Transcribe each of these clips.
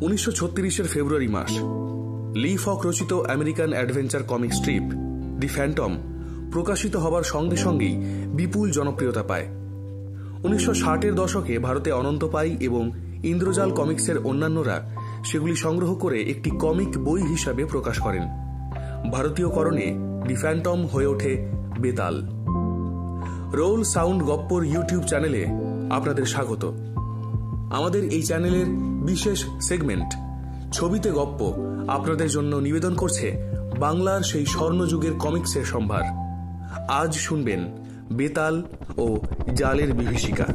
1936 ফেব্রুয়ারি মাস। লি ফক রচিত American adventure comic strip দি Phantom প্রকাশিত হবার সঙ্গে সঙ্গেই বিপুল জনপ্রিয়তা পায়। 1960-এর দশকে ভারতে অনন্ত পাই এবং ইন্দ্রজাল কমিক্সের অন্যান্যরা সেগুলি সংগ্রহ করে একটি কমিক বই হিসাবে প্রকাশ করেন। ভারতীয়করণে দি ফ্যান্টম হয়ে ওঠে বেতাল। রোল সাউন্ড গপ্পর ইউটিউব চ্যানেলে আপনাদের স্বাগত। আমাদের এই চ্যানেলের বিশেষ সেগমেন্ট ছবিতে গপ্প আপনাদের জন্য নিবেদন করছে বাংলার সেই স্বর্ণযুগের কমিক্সের সম্ভার। আজ শুনবেন বেতাল ও জালের বিভীষিকা।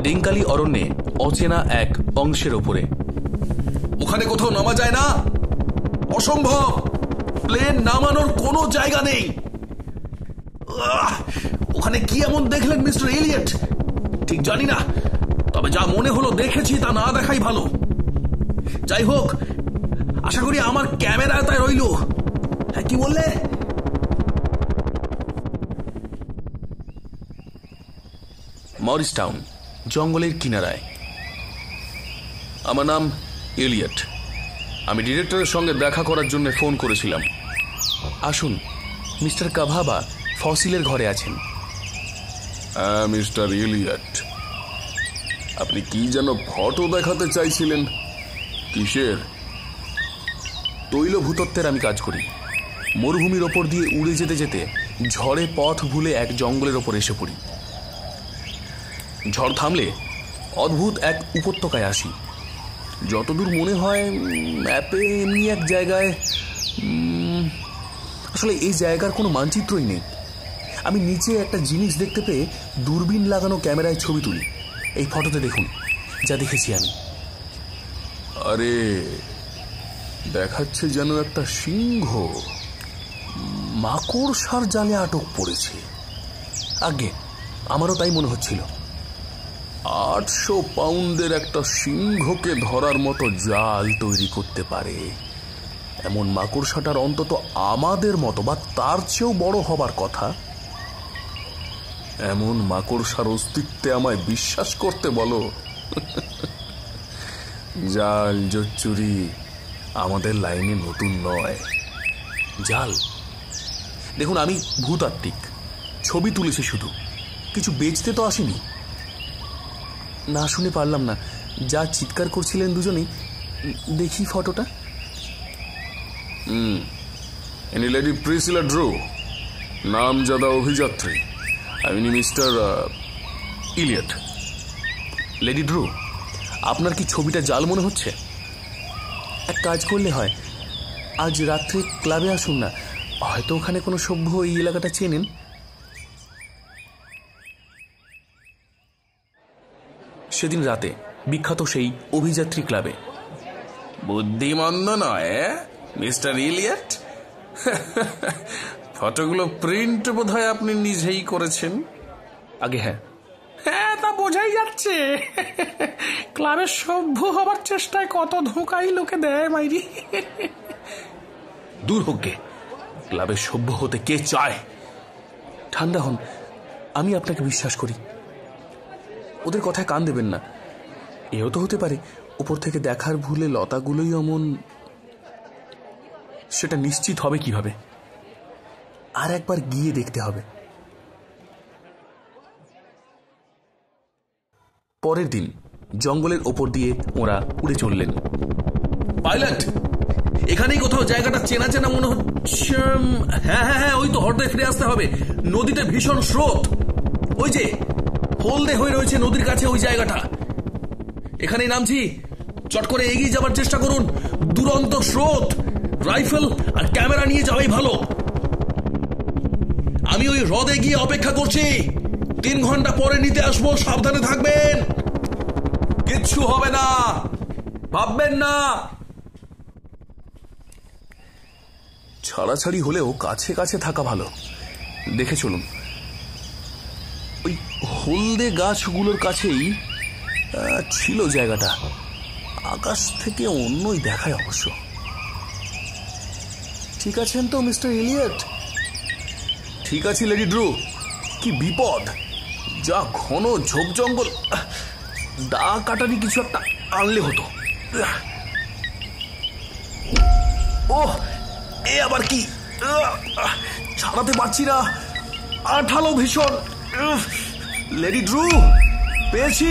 ডিঙ্কালি অরণ্যে অচেনা এক অংশের ওপরে। ওখানে কোথাও নামা যায় না, অসম্ভব। প্লেন নামানোর কোনো জায়গা নেই। ওখানে কি এমন দেখলেন মিস্টার এলিয়ট? ঠিক জানি না, তবে যা মনে হলো দেখেছি তা না দেখাই ভালো। যাই হোক, আশা করি আমার ক্যামেরা তাই রইল। হ্যাঁ, কি বললে? মরিসটাউন, জঙ্গলের কিনারায়। আমার নাম এলিয়ট। আমি ডিরেক্টরের সঙ্গে দেখা করার জন্য ফোন করেছিলাম। আসুন, মিস্টার কাভাবা ফসিলের ঘরে আছেন। হ্যাঁ মিস্টার এলিয়ট, আপনি কি যেন ফটো দেখাতে চাইছিলেন? কিসের? তৈল ভূতত্ত্বের আমি কাজ করি। মরুভূমির ওপর দিয়ে উড়ে যেতে যেতে ঝড়ে পথ ভুলে এক জঙ্গলের ওপর এসে পড়ি। ঝড় থামলে অদ্ভুত এক উপত্যকায় আসি। যতদূর মনে হয় ম্যাপে এমনি এক জায়গায়, আসলে এই জায়গার কোনো মানচিত্রই নেই। আমি নিচে একটা জিনিস দেখতে পেয়ে দূরবীন লাগানো ক্যামেরায় ছবি তুলি। এই ফটোতে দেখুন যা দেখেছি আমি। আরে, দেখাচ্ছে যেন একটা সিংহ মাকড়সার জালে আটক পড়েছে। আগে আমারও তাই মনে হচ্ছিল। 800 পাউন্ডের একটা সিংহকে ধরার মতো জাল তৈরি করতে পারে এমন মাকড়সাটার অন্তত আমাদের মতো বা তার চেয়েও বড় হবার কথা। এমন মাকড়সার অস্তিত্বে আমায় বিশ্বাস করতে বলো? জাল জোচ্চুরি আমাদের লাইনে নতুন নয়। জাল দেখুন, আমি ভূতাত্ত্বিক, ছবি তুলেছি শুধু, কিছু বেচতে তো আসিনি। না শুনে পারলাম না, যা চিৎকার করছিলেন দুজনেই। দেখি ফটোটা। ইনি লেডি প্রিসিলা ড্রু, নামজাদা অভিযাত্রী। আমি মিস্টার ইলিয়ট। লেডি ড্রু, আপনার কি ছবিটা জাল মনে হচ্ছে? এক কাজ করলে হয়, আজ রাত্রে ক্লাবে আসুন না, হয়তো ওখানে কোনো সভ্য এই এলাকাটা চেনেন। সেদিন রাতে বিখ্যাত সেই অভিযাত্রী ক্লাবে। বুদ্ধিমন্দ নয় মিস্টার ইলিয়ট? ফটোগুলো প্রিন্ট বোধহয় আপনি নিজেই করেছেন। আগে হ্যাঁ। হ্যাঁ, তা বোঝাই যাচ্ছে। ক্লাবের সভ্য হবার চেষ্টায় কত ধোঁকাই লোকে দেয় মাইরি। দূর হোক গে, ক্লাবের সভ্য হতে কে চায়? ঠান্ডা হন, আমি আপনাকে বিশ্বাস করি। ওদের কথায় কান দেবেন না। এও তো হতে পারে উপর থেকে দেখার ভুলে লতাগুলোই অমন। সেটা নিশ্চিত হবে কিভাবে? আর একবার গিয়ে দেখতে হবে। পরের দিন জঙ্গলের ওপর দিয়ে ওরা উড়ে চললেন। পাইলট, এখানেই কোথাও জায়গাটা চেনা চেনা মনে হচ্ছে। হ্যাঁ হ্যাঁ হ্যাঁ, ওই তো হঠাৎ ফিরে আসতে হবে। নদীতে ভীষণ স্রোত। ওই যে হলদে হয়ে রয়েছে নদীর কাছে ওই জায়গাটা। এখানেই নামছি, চট করে এগিয়ে যাবার চেষ্টা করুন। দুরন্ত স্রোত, রাইফেল আর ক্যামেরা নিয়ে যাওয়াই ভালো। আমি ওই হ্রদে গিয়ে অপেক্ষা করছি। 3 ঘন্টা পরে নিতে আসবো, সাবধানে থাকবেন। কিচ্ছু হবে না, ভাববেন না। ছাড়াছাড়ি হলেও কাছে কাছে থাকা ভালো। দেখে চলুন। ওই হলদে গাছগুলোর কাছেই ছিল জায়গাটা। আকাশ থেকে অন্যই দেখায় অবশ্য। ঠিক আছেন তো মিস্টার ইলিয়ট? ঠিক আছে লেডি ড্রু। কি বিপদ! যা ঘন ঝোপ জঙ্গল। দা কাটারি কিছু একটা আনলে হতো। ও এ আবার কি, ছাড়াতে পারছি না, আঠালো ভীষণ। লেডি ড্রু, পেয়েছি,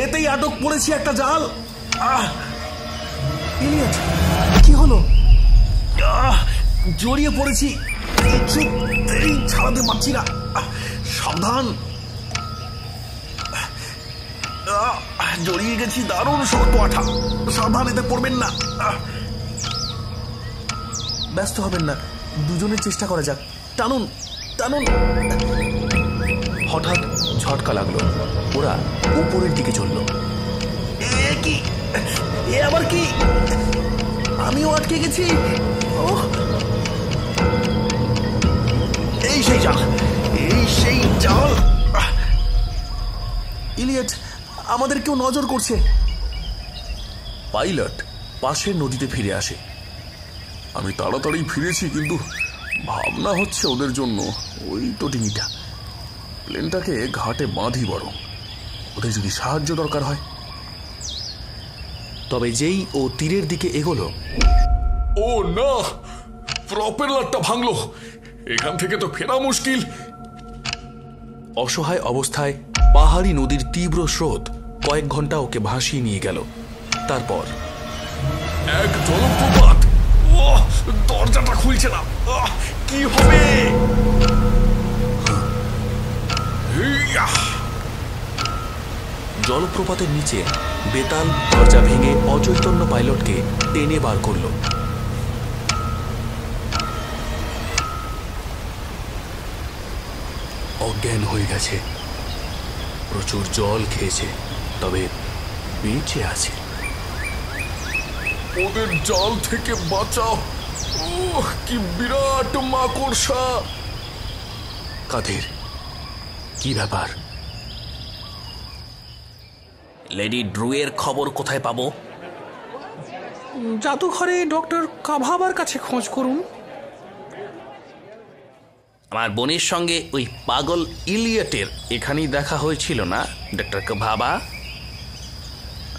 এতেই আটক পড়েছি একটা জাল। ইলিয়ট, কি হলো? জড়িয়ে পড়েছি, কিছুতেই ছাড়াতে পারছি না। সাবধান, জড়িয়ে গেছি, দারুণ শক্ত আঠা, সাবধান, এতে পড়বেন না। ব্যস্ত হবেন না, দুজনের চেষ্টা করা যাক। টানুন টানুন। হঠাৎ ঝটকা লাগলো, ওরা উপরের দিকে চলল। এ কি, এ আবার কি? আমিও আটকে গেছি। এই সেই জাল, এই সেই জাল। ইলিয়ট, আমাদের কেউ নজর করছে। পাইলট পাশের নদীতে ফিরে আসে। আমি তাড়াতাড়ি ফিরেছি, কিন্তু ভাবনা হচ্ছে ওদের জন্য। ওই তো ডিঙিটা, প্লেনটাকে ঘাটে বাঁধি বরং, ওদের যদি সাহায্য দরকার হয়। তবে যেই ও তীরের দিকে এগোলো, ও না, প্রপেলারটা ভাঙলো, এখান থেকে তো ফেরা মুশকিল। অসহায় অবস্থায় পাহাড়ি নদীর তীব্র স্রোত কয়েক ঘন্টা ওকে ভাসিয়ে নিয়ে গেল। তারপর এক জলপ্রপাত, দরজাটা খুলছে না, কি হবে? জলপ্রপাতের নিচে বেতাল দরজা ভেঙে অচৈতন্য পাইলটকে টেনে বার করল। অজ্ঞান হয়ে গেছে, প্রচুর জল খেয়েছে, তবে বেঁচে আছে। ওদের জাল থেকে বাঁচাও, কি বিরাট মাকড়সা। কাদের, কি ব্যাপার? লেডি ড্রুয়ের খবর কোথায় পাবো? জাদুঘরে ডক্টর কাভাবার কাছে খোঁজ করুন। আমার বোনের সঙ্গে ওই পাগল ইলিয়টের এখানেই দেখা হয়েছিল না ডক্টর কাভাবা?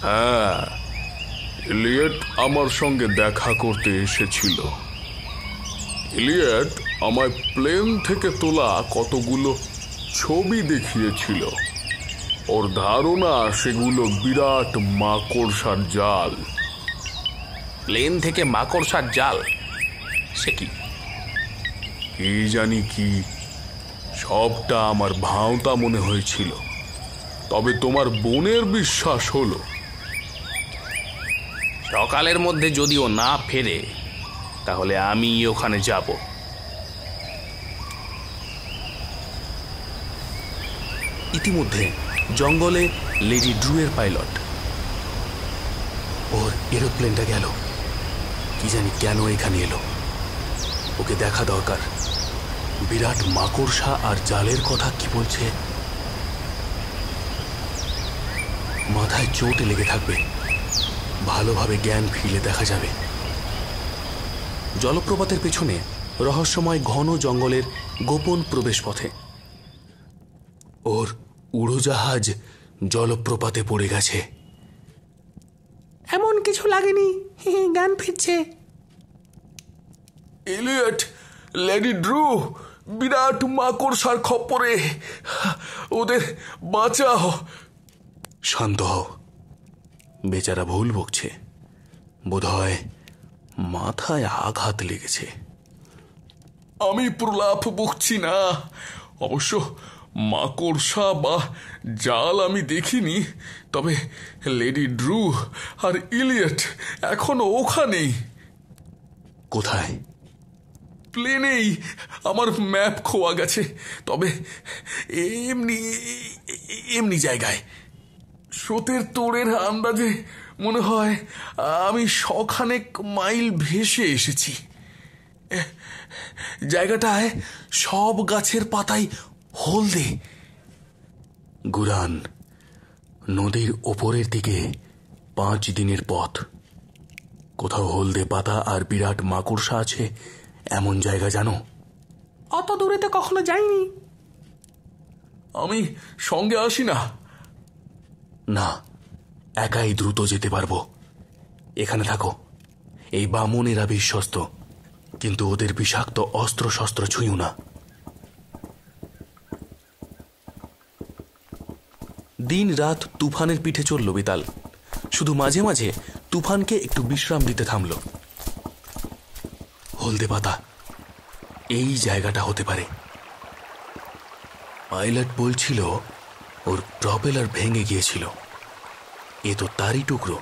হ্যাঁ, ইলিয়ট আমার সঙ্গে দেখা করতে এসেছিল। ইলিয়ট আমায় প্লেন থেকে তোলা কতগুলো ছবি দেখিয়েছিল। ওর ধারণা সেগুলো বিরাট মাকড়সার জাল। প্লেন থেকে মাকড়সার জাল? সে কি? কি জানি কি, সবটা আমার ভাঁওতা মনে হয়েছিল। তবে তোমার বোনের বিশ্বাস হলো। সকালের মধ্যে যদি ও না ফেরে, তাহলে আমি ওখানে যাব। ইতিমধ্যে জঙ্গলে লেডি ড্রুয়ের পাইলট। ওর এরোপ্লেনটা গেল, কি জানি কেন এখানে এলো। ওকে দেখা দরকার। বিরাট মাকড়সা আর জালের কথা কি বলছে? মাথায় চোট লেগে থাকবে, ভালোভাবে জ্ঞান ফিরলে দেখা যাবে। জলপ্রপাতের পেছনে রহস্যময় ঘন জঙ্গলের গোপন প্রবেশ পথে ওর উড়োজাহাজ জলপ্রপাতে পড়ে গেছে। এমন কিছু লাগেনি, জ্ঞান ফিরছে। ইলিয়ট, লেডি ড্রু বিরাট মাকড়সার খপ্পরে, ওদের বাঁচাও। শান্ত হও, বেচারা ভুল বকছে, বোধহয় মাথায় আঘাত লেগেছে। আমি প্রলাপ বকছি না। অবশ্য মাকড়সা বা জাল আমি দেখিনি, তবে লেডি ড্রু আর ইলিয়ট এখনো ওখানেই। কোথায়? প্লেনেই। আমার ম্যাপ খোয়া গেছে, তবে এমনি এমনি জায়গায়। স্রোতের তোড়ের আন্দাজে মনে হয় আমি শখানেক মাইল ভেসে এসেছি। জায়গাটায় সব গাছের পাতায় হলদে। গুরান, নদীর ওপরের দিকে 5 দিনের পথ। কোথাও হলদে পাতা আর বিরাট মাকড়সা আছে এমন জায়গা জানো? অত দূরেতে কখনো যাইনি। আমি সঙ্গে আসি না। না, একাই দ্রুত যেতে পারবো। এখানে থাকো। এই বামনেরা বিশ্বস্ত, কিন্তু ওদের বিষাক্ত অস্ত্র শস্ত্র ছুঁয়ো না। দিন রাত তুফানের পিঠে চলল বেতাল। শুধু মাঝে মাঝে তুফানকে একটু বিশ্রাম দিতে থামল। হলদে পাতা, এই জায়গাটা হতে পারে। পাইলট বলছিল ওর প্রপেলার ভেঙে গিয়েছিল। এ তো তারই টুকরো।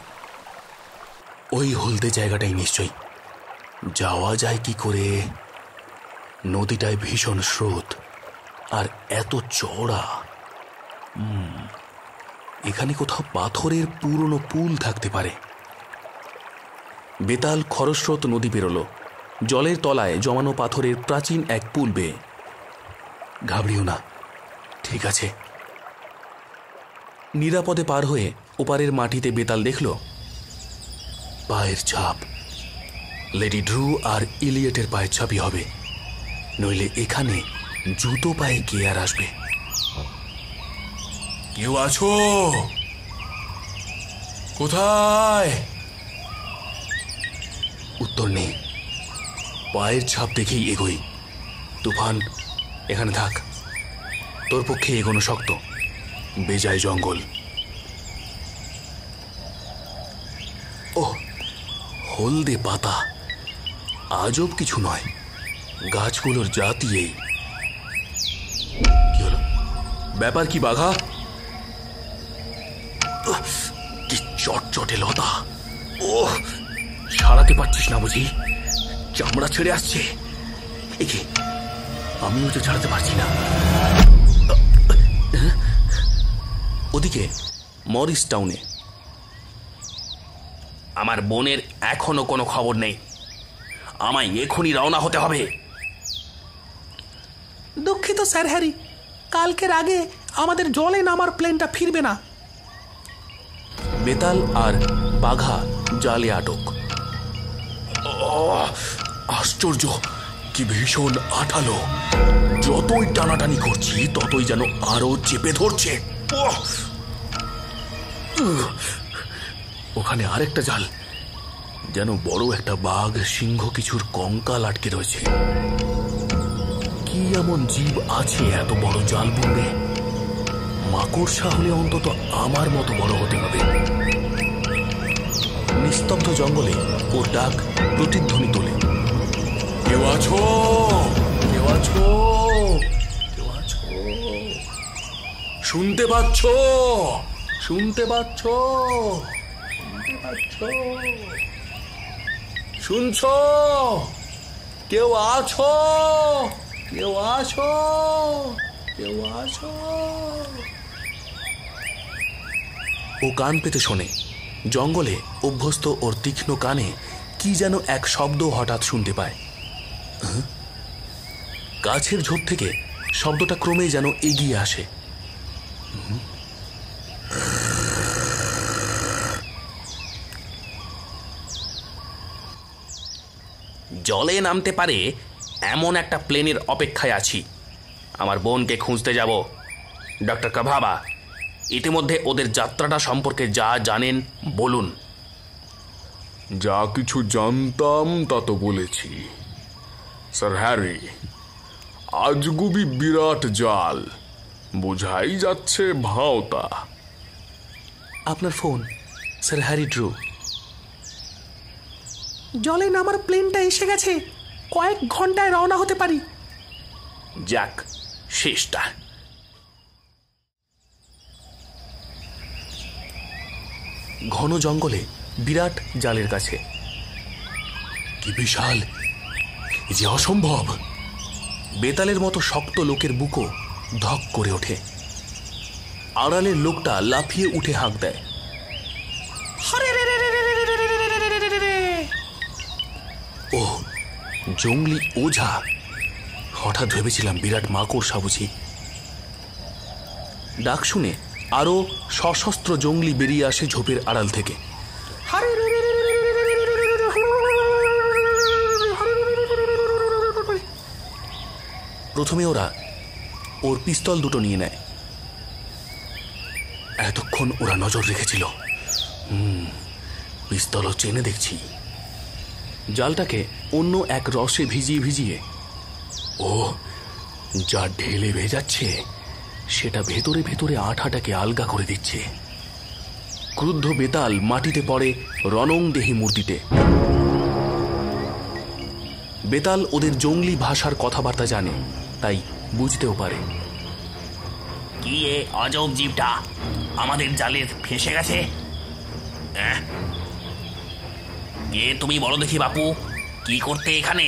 ওই হলদে জায়গাটাই নিশ্চয়ই। যাওয়া যায় কি করে? নদীটায় ভীষণ স্রোত আর এত চওড়া। এখানে কোথাও পাথরের পুরনো পুল থাকতে পারে। বেতাল খরস্রোত নদী পেরোল, জলের তলায় জমানো পাথরের প্রাচীন এক পুল বেয়ে। ঘাবড়িও না, ঠিক আছে। নিরাপদে পার হয়ে ওপারের মাটিতে বেতাল দেখল পায়ের ছাপ। লেডি ড্রু আর ইলিয়টের পায়ের ছাপই হবে, নইলে এখানে জুতো পায়ে কে আর আসবে? কেউ আছো? কোথায়? উত্তর নেই। পায়ের ছাপ দেখেই এগোই। তুফান, এখানে থাক। তোর পক্ষে এগোনো শক্ত, বেজায় জঙ্গল। ও, হলদে পাতা, আজব কিছু নয়, গাছগুলোর জাতি এই। কি হলো? ব্যাপার কি বাঘা? কি চটচটে লতা! ও, সারাতে পারছিস না বুঝি? চামড়া ছেড়ে আসছে। একে আমিও তো ছাড়াতে পারছি না। ওদিকে মরিস টাউনে আমার বোনের এখনো কোনো খবর নেই। আমায় এখনই রওনা হতে হবে। দুঃখিত স্যার হ্যারি, কালকের আগে আমাদের জলে নামার প্লেনটা ফিরবে না। বেতাল আর বাঘা জালে আটক। আশ্চর্য, কি ভীষণ আঠালো। যতই টানাটানি করছি ততই যেন আরো চেপে ধরছে। ওখানে আরেকটা জাল, যেন বড় একটা বাঘ সিংহ কিছুর কঙ্কাল আটকে রয়েছে। কি এমন জীব আছে এত বড় জাল বুনবে? মাকড়সা হলে অন্তত আমার মতো বড় হতে হবে। নিস্তব্ধ জঙ্গলে ওর ডাক প্রতিধ্বনি তোলে। কেউ আছো? কেউ আছো? কেউ আছো? শুনতে পাচ্ছ? শুনতে পাচ্ছ? শুনতে পাচ্ছ? শুনছ? কেউ আছো? কেউ আছো? কেউ আছো? ও কান পেতে শোনে। জঙ্গলে অভ্যস্ত ওর তীক্ষ্ণ কানে কি যেন এক শব্দ হঠাৎ শুনতে পায়। গাছের ঝোপ থেকে শব্দটা ক্রমে যেন এগিয়ে আসে। জলে নামতে পারে এমন একটা প্লেনের অপেক্ষায় আছি। আমার বোনকে খুঁজতে যাব। ডক্টর কাভাবা, ইতিমধ্যে ওদের যাত্রাটা সম্পর্কে যা জানেন বলুন। যা কিছু জানতাম তা তো বলেছি স্যার হ্যারি। আজগুবি বিরাট জাল, বোঝাই যাচ্ছে ভাওতা। আপনার ফোন, স্যার হ্যারি ড্রু। জলে নামার প্লেনটা এসে গেছে, কয়েক ঘন্টায় রওনা হতে পারি। যাক, শেষটা। ঘন জঙ্গলে বিরাট জালের কাছে। কি বিশাল! এ যে অসম্ভব। বেতালের মতো শক্ত লোকের বুকও ধক করে ওঠে। আড়ালের লোকটা লাফিয়ে উঠে হাঁক দেয়। ও, জঙ্গলি ওঝা। হঠাৎ ভেবেছিলাম বিরাট মাকড়সা বুঝি। ডাক শুনে আরো সশস্ত্র জঙ্গলি বেরিয়ে আসে ঝোপের আড়াল থেকে। প্রথমে ওরা ওর পিস্তল দুটো নিয়ে নেয়। এত এতক্ষণ ওরা নজর রেখেছিল। পিস্তলও চেনে দেখছি। জালটাকে অন্য এক রসে ভিজিয়ে ভিজিয়ে ও যা ঢেলে ভেজাচ্ছে সেটা ভেতরে ভেতরে আঠাটাকে আলগা করে দিচ্ছে। ক্রুদ্ধ বেতাল মাটিতে পড়ে রণংদেহী মূর্তিতে। বেতাল ওদের জঙ্গলি ভাষার কথাবার্তা জানে, তাই বুঝতেও পারে। কি এ অজব জীবটা আমাদের জালে ফেসে গেছে? কে তুমি বলো দেখি বাপু, কি করতে এখানে?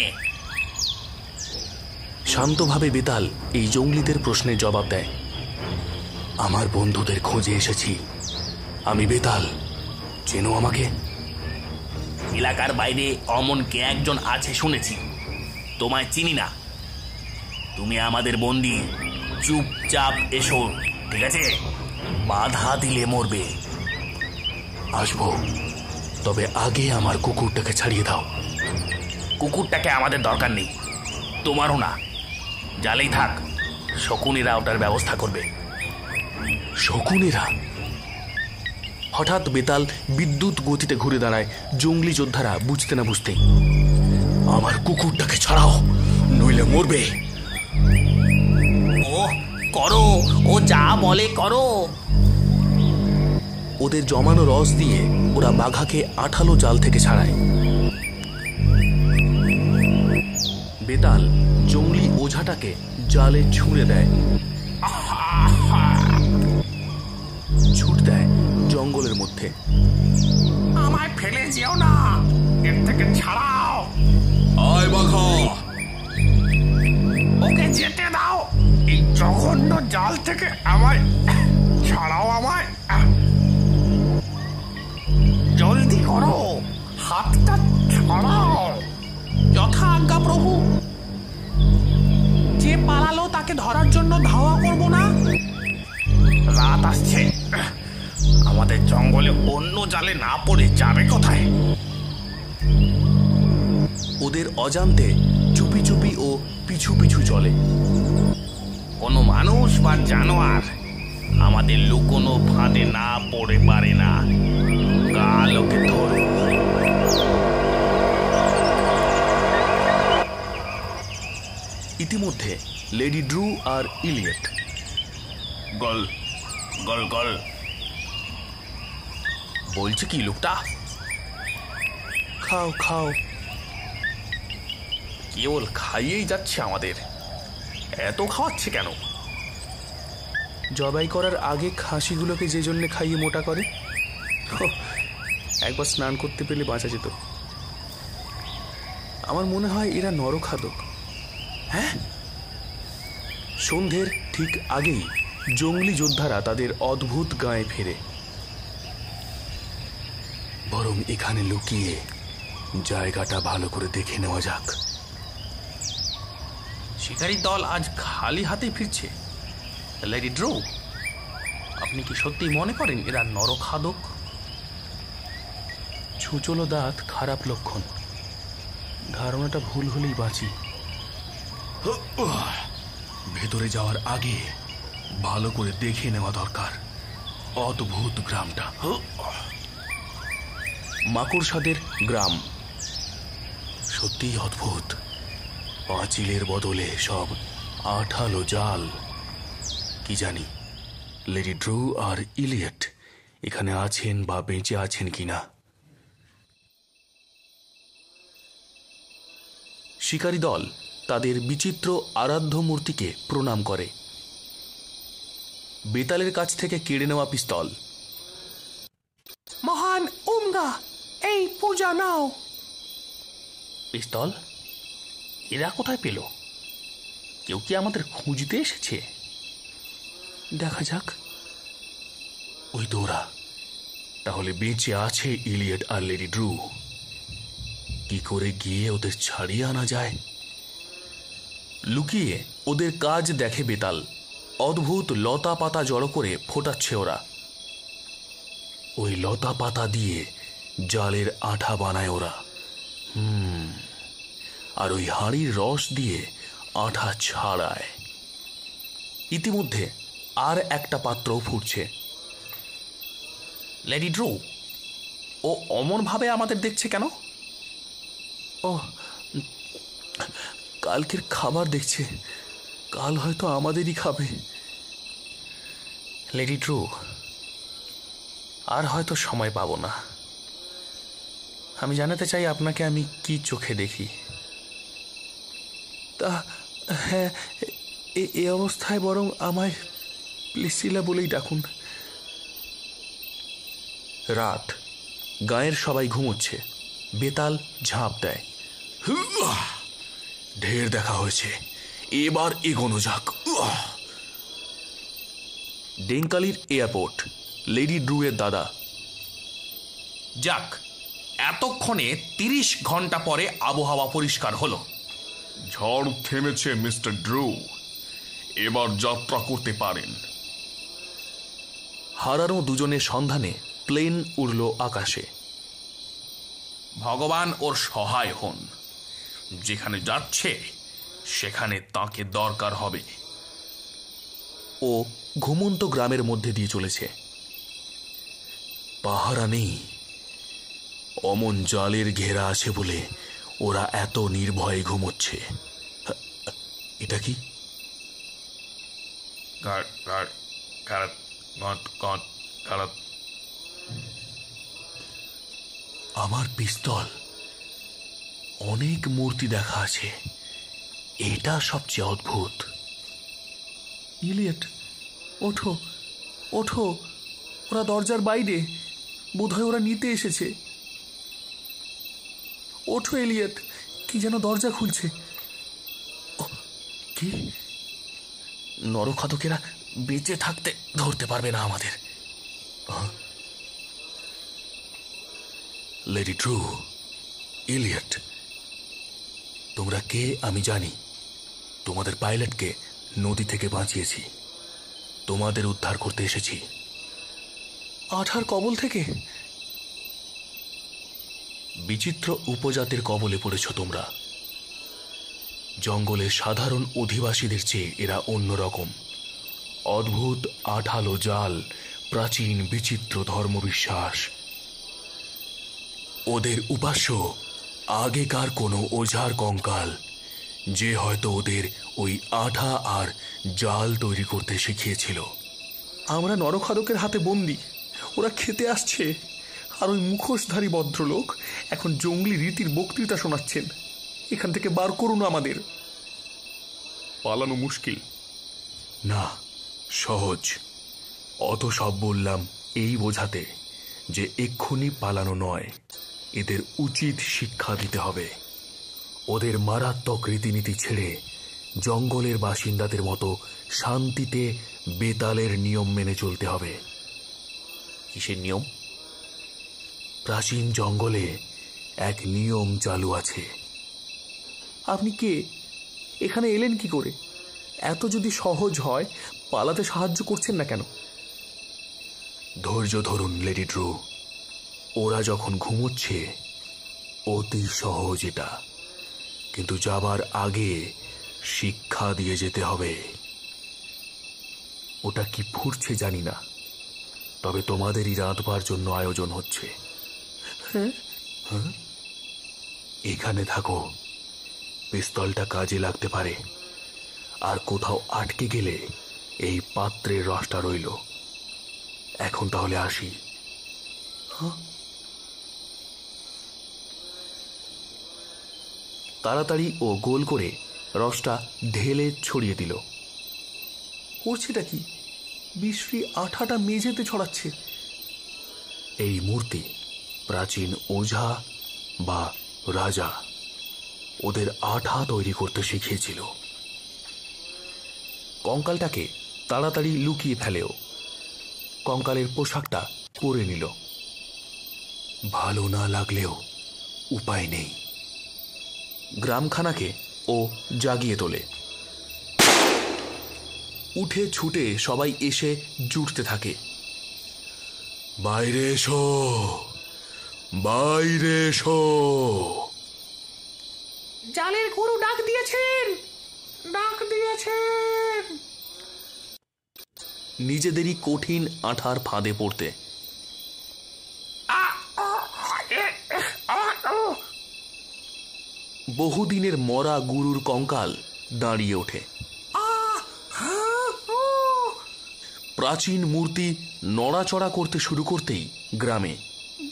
শান্তভাবে বেতাল এই জঙ্গলিদের প্রশ্নের জবাব দেয়। আমার বন্ধুদের খোঁজে এসেছি। আমি বেতাল, চেনো আমাকে? এলাকার বাইরে অমন কে একজন আছে শুনেছি, তোমায় চিনি না। তুমি আমাদের বন্দি, চুপচাপ এসো, ঠিক আছে? বাধা দিলে মরবে। আসবো, তবে আগে আমার কুকুরটাকে ছাড়িয়ে দাও। কুকুরটাকে আমাদের দরকার নেই, তোমারও না। জালেই থাক, শকুনেরা ওটার ব্যবস্থা করবে। শকুনেরা? হঠাৎ বেতাল বিদ্যুৎ গতিতে ঘুরে দাঁড়ায়। জঙ্গলি যোদ্ধারা বুঝতে না বুঝতেই, আমার কুকুরটাকে ছাড়াও, নইলে মরবে। ও করো, ও যা বলে করো। ওদের জমানো রস দিয়ে ওরা বাঘাকে আঠালো জাল থেকে ছাড়ায়। বেতাল জঙ্গলি ওঝাটাকে জালে ছুঁড়ে দেয়, ছুট দেয় জঙ্গলের মধ্যে। আমায় ফেলে যেও না, এর থেকে ছাড়াও। আয় বাঘা, ওকে যেতে দাও, এই জঘন্য জাল থেকে আমায় ছাড়াও, আমায়। জলদি করো, হাতটা ছাড়াও। যথা আজ্ঞা প্রভু। যে পালালো তাকে ধরার জন্য ধাওয়া করব না? রাত আসছে, আমাদের জঙ্গলে অন্য জালে না পড়ে যাবে কোথায়? ওদের অজান্তে চুপি চুপি ও পিছু পিছু চলে। কোনো মানুষ বা জানোয়ার আমাদের লুকোনো ফাঁদে না পড়ে পারে না। কাল ওকে ধরো। ইতিমধ্যে লেডি ড্রু আর ইলিয়ট। গল গল গল বলছে কি লোকটা? খাও খাও। কেবল খাইয়েই যাচ্ছে আমাদের, এত খাওয়াচ্ছে কেন? জবাই করার আগে খাসিগুলোকে যে জন্য খাইয়ে মোটা করে। একবার স্নান করতে পেলে বাঁচা যেত। আমার মনে হয় এরা নরখাদক। হ্যাঁ, সন্ধ্যের ঠিক আগেই জঙ্গলি যোদ্ধারা তাদের অদ্ভুত গায়ে ফেরে। বরং এখানে লুকিয়ে জায়গাটা ভালো করে দেখে নেওয়া যাক। শিকারী দল আজ খালি হাতে ফিরছে। লেডি ড্রু, আপনি কি সত্যি মনে করেন এরা নরখাদক? ছুচলো দাঁত খারাপ লক্ষণ। ধারণাটা ভুল হলেই বাঁচি। ভেতরে যাওয়ার আগে ভালো করে দেখে নেওয়া দরকার অদ্ভুত গ্রামটা। মাকড়সাদের গ্রাম সত্যিই অদ্ভুত। পাঁচিলের বদলে সব আঠালো জাল। কি জানি লেডি ড্রু আর ইলিয়ট এখানে আছেন বা বেঁচে আছেন কিনা। শিকারী দল তাদের বিচিত্র আরাধ্য মূর্তিকে প্রণাম করে। বেতালের কাছ থেকে কেড়ে নেওয়া পিস্তল। মহান উমগা, এই পূজা নাও। পিস্তল এরা কোথায় পেল? কেউ কি আমাদের খুঁজতে এসেছে? দেখা যাক। ওই দৌড়া, তাহলে বেঁচে আছে ইলিয়ট আর লেডি ড্রু। কি করে গিয়ে ওদের ছাড়িয়ে আনা যায়? লুকিয়ে ওদের কাজ দেখে বেতাল। অদ্ভুত লতা পাতা জড়ো করে ফোটাচ্ছে ওরা। ওই লতা পাতা দিয়ে জালের আঠা বানায় ওরা। আর ওই হাঁড়ির রস দিয়ে আঠা ছাড়ায়। ইতিমধ্যে আর একটা পাত্রও ফুটছে। লেডি ড্রু, ও অমন ভাবে আমাদের দেখছে কেন? ও, কালকের খাবার দেখছে, কাল হয়তো আমাদেরই খাবে। লেডি ড্রু, আর হয়তো সময় পাবো না। আমি জানাতে চাই আপনাকে আমি কি চোখে দেখি। তা হ্যাঁ, এই অবস্থায় বরং আমায় প্লিসিলা বলেই ডাকুন। রাত, গাঁয়ের সবাই ঘুমোচ্ছে। বেতাল ঝাঁপ দেয়। ঢের দেখা হয়েছে, এবার এগোনো যাক। ডেঙ্কালির এয়ারপোর্ট, লেডি ড্রু এর দাদা। যাক, এতক্ষণে 30 ঘন্টা পরে আবহাওয়া পরিষ্কার হলো। ঝড় থেমেছে মিস্টার ড্রু, এবার যাত্রা করতে পারেন। হারানো দুজনের সন্ধানে প্লেন উড়ল আকাশে। ভগবান ওর সহায় হন। যেখানে যাচ্ছে সেখানে তাকে দরকার হবে। ও ঘুমন্ত গ্রামের মধ্যে দিয়ে চলেছে। পাহারা নেই, অমন জালের ঘেরা আছে বলে ওরা এত নির্ভয়ে ঘুমোচ্ছে। এটা কি? আমার পিস্তল। অনেক মূর্তি দেখা আছে, এটা সবচেয়ে অদ্ভুত। ইলিয়ট, ওঠো ওঠো, ওরা দরজার বাইরে, বোধহয় ওরা নিতে এসেছে। ওঠো এলিয়ট, কি যেন দরজা খুলছে। কি? নরখাদকেরা বেঁচে থাকতে ধরতে পারবে না আমাদের। লেডি ড্রু, ইলিয়ট, তোমরা কে আমি জানি। তোমাদের পাইলটকে নদী থেকে বাঁচিয়েছি, তোমাদের উদ্ধার করতে এসেছি। আঠার কবল থেকে? বিচিত্র উপজাতির কবলে পড়েছ তোমরা। জঙ্গলের সাধারণ অধিবাসীদের চেয়ে এরা অন্যরকম। অদ্ভুত আঠালো জাল, প্রাচীন বিচিত্র ধর্মবিশ্বাস। ওদের উপাস্য আগেকার কোনো ওঝার কঙ্কাল, যে হয়তো ওদের ওই আঠা আর জাল তৈরি করতে শিখিয়েছিল। আমরা নরখাদকের হাতে বন্দী, ওরা খেতে আসছে, আর ওই মুখোশধারী ভদ্রলোক এখন জঙ্গলি রীতির বক্তৃতা শোনাচ্ছেন। এখান থেকে বার করুন আমাদের। পালানো মুশকিল না, সহজ। অত সব বললাম এই বোঝাতে যে এক্ষুনি পালানো নয়, এদের উচিত শিক্ষা দিতে হবে। ওদের মারাত্মক রীতিনীতি ছেড়ে জঙ্গলের বাসিন্দাদের মতো শান্তিতে বেতালের নিয়ম মেনে চলতে হবে। কিসের নিয়ম? প্রাচীন জঙ্গলে এক নিয়ম চালু আছে। আপনি কে? এখানে এলেন কি করে? এত যদি সহজ হয়, পালাতে সাহায্য করছেন না কেন? ধৈর্য ধরুন লেডি ড্রু, ওরা যখন ঘুমোচ্ছে অতি সহজ এটা, কিন্তু যাবার আগে শিক্ষা দিয়ে যেতে হবে। ওটা কি ফুটছে জানি না, তবে তোমাদেরই রাঁধবার জন্য আয়োজন হচ্ছে। হ্যাঁ, এখানে থাকো, পিস্তলটা কাজে লাগতে পারে। আর কোথাও আটকে গেলে এই পাত্রের রসটা রইল। এখন তাহলে আসি। তাড়াতাড়ি ও গোল করে রসটা ঢেলে ছড়িয়ে দিল। করছেটা কি? বিশ্রী আঠাটা মেঝেতে ছড়াচ্ছে। এই মূর্তি প্রাচীন ওঝা বা রাজা ওদের আঠা তৈরি করতে শিখিয়েছিল। কঙ্কালটাকে তাড়াতাড়ি লুকিয়ে ফেলেও। কঙ্কালের পোশাকটা পরে নিল। ভালো না লাগলেও উপায় নেই। গ্রামখানাকে ও জাগিয়ে তোলে। উঠে ছুটে সবাই এসে জুটতে থাকে। বাইরে এসো, বাইরে এসো। জালের গরু ডাক দিয়েছেন, ডাক দিয়েছেন। নিজেদেরই কঠিন আঠার ফাঁদে পড়তে। বহুদিনের মরা গুরুর কঙ্কাল দাঁড়িয়ে ওঠে। প্রাচীন মূর্তি নড়াচড়া করতে শুরু করতেই গ্রামে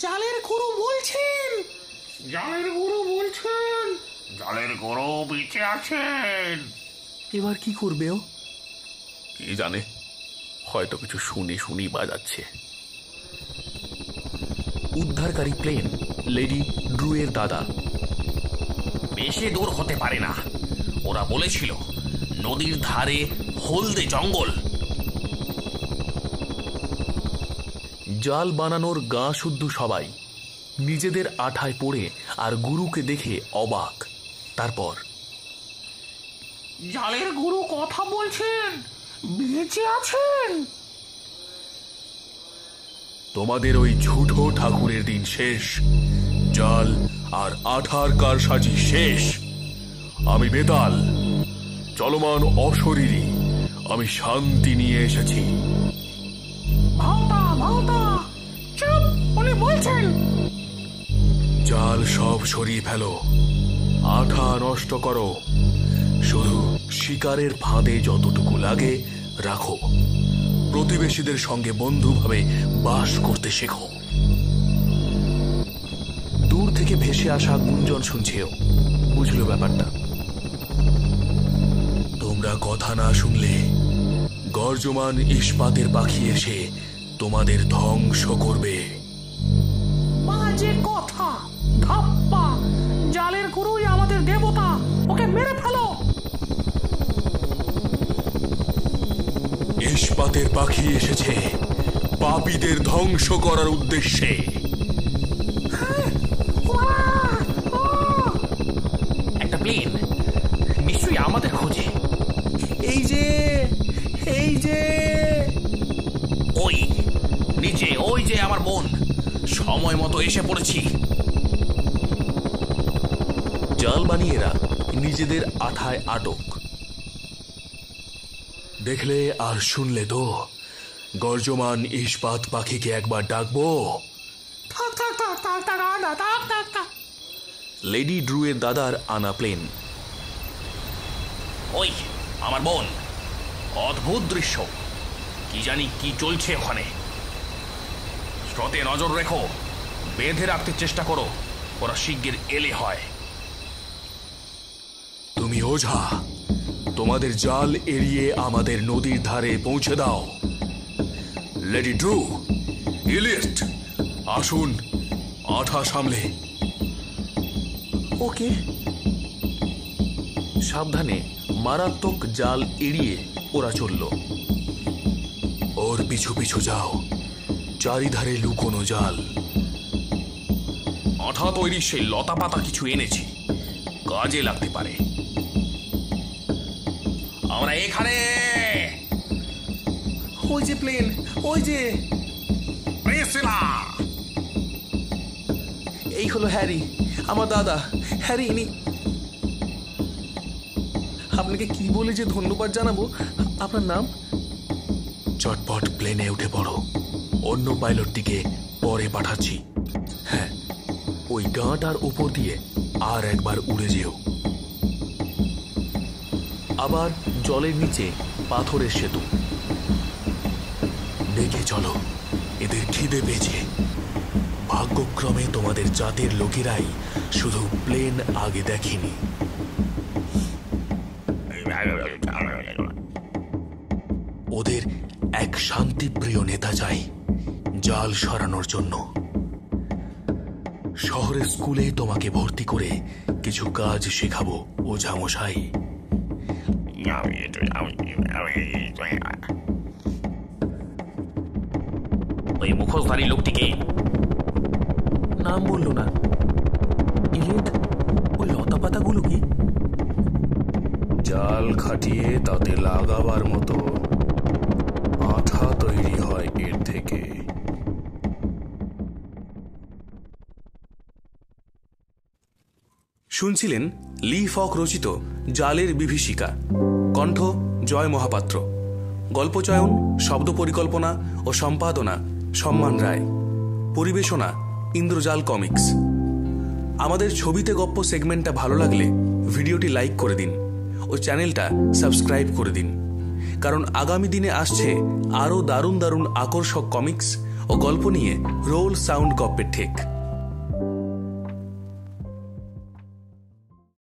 জালের গুরু বলছেন, জালের গুরু বলছেন, জালের গুরু বেঁচে আছেন। এবার কি করবে ও? কি জানে, হয়তো কিছু শুনি বাজাচ্ছে। উদ্ধারকারী প্লেন লেডি ড্রু এর দাদা। বেশি দূর হতে পারে না, ওরা বলেছিল নদীর ধারে হলদে জঙ্গল। জাল বানানোর গা শুদ্ধ সবাই নিজেদের আঠায় পড়ে আর গুরুকে দেখে অবাক। তারপর জালের গুরু কথা বলছেন, বেঁচে আছেন। তোমাদের ওই ঝুঠো ঠাকুরের দিন শেষ, জাল আর আঠার কারসাজি শেষ। আমি বেতাল, চলমান অশরীরী, আমি শান্তি নিয়ে এসেছি। চুপ, উনি বলছেন। জাল সব সরিয়ে ফেলো, আঠা নষ্ট করো, শুধু শিকারের ফাঁদে যতটুকু লাগে রাখো। প্রতিবেশীদের সঙ্গে বন্ধুভাবে বাস করতে শেখো। দূর থেকে ভেসে আসা গুঞ্জন শুনছেও বুঝলো ব্যাপারটা। তোমরা কথা না শুনলে গর্জমান ইস্পাতের পাখি এসে তোমাদের ধ্বংস করবে। বাজে কথা, ধাপ্পা। জালের গুরুই আমাদের দেবতা, ওকে মেরে ফেলো। ইস্পাতের পাখি এসেছে পাপীদের ধ্বংস করার উদ্দেশ্যে। একটা প্লেন নিশ্চয়ই আমাদের খোঁজে। এই যে ওই নিচে, ওই যে আমার বোন, সময় মতো এসে পড়েছি। জাল বানিয়েরা নিজেদের আঠায় আটক। দেখলে আর শুনলে তো, গর্জমান ইস্পাত পাখিকে একবার ডাকবো। লেডি ড্রু এর দাদার আনা প্লেন। ওই আমার বোন, অদ্ভুত দৃশ্য, কি জানি কি চলছে ওখানে। স্রোতে নজর রেখো, বেঁধে রাখতে চেষ্টা করো, ওরা শিগগির এলে হয়। তুমি ওঝা, তোমাদের জাল এড়িয়ে আমাদের নদীর ধারে পৌঁছে দাও। লেডি ড্রু, ইলিস্ট, আসুন আঠা সামলে। ওকে। সাবধানে মারাত্মক জাল এড়িয়ে ওরা চলল। ওর পিছু পিছু যাও, চারিধারে লুকোনো জাল। আঠা তৈরি সেই লতা পাতা কিছু এনেছি, কাজে লাগতে পারে। আমরা এখানে। ওই যে প্লেন, ওই যে। এই হলো হ্যারি, আমার দাদা হ্যারি। ইনি আপনাকে কি বলে যে ধন্যবাদ জানাবো। আপনার নাম? চটপট প্লেনে উঠে পড়ো, অন্য পাইলটটিকে পরে পাঠাচ্ছি। হ্যাঁ, ওই গাঁটার উপর দিয়ে আর একবার উড়ে যেও। আবার জলের নিচে পাথরের সেতু। দেখে চলো, এদের খিদে পেয়েছে। ভাগ্যক্রমে তোমাদের জাতের লোকেরাই শুধু প্লেন আগে দেখেনি। ওদের এক শান্তিপ্রিয় নেতা চাই জাল সরানোর জন্য। শহরের স্কুলে তোমাকে ভর্তি করে কিছু কাজ শেখাবো ওঝা মশাই। ওই মুখোশধারী লোকটিকে নাম বললো না। ইলিট, ওই লতা পাতাগুলো কি? জাল খাটিয়ে তাতে লাগাবার মতো আঠা তৈরি হয় এর থেকে। শুনছিলেন লি ফক রচিত জালের বিভীষিকা। কণ্ঠ জয় মহাপাত্র। গল্পচয়ন, শব্দ পরিকল্পনা ও সম্পাদনা সম্মান রায়। পরিবেশনা ইন্দ্রজাল কমিক্স। আমাদের ছবিতে গপ্প সেগমেন্টটা ভালো লাগলে ভিডিওটি লাইক করে দিন ও চ্যানেলটা সাবস্ক্রাইব করে দিন, কারণ আগামী দিনে আসছে আরও দারুণ দারুণ আকর্ষক কমিক্স ও গল্প নিয়ে রোল সাউন্ড গপ্পের ঠেক।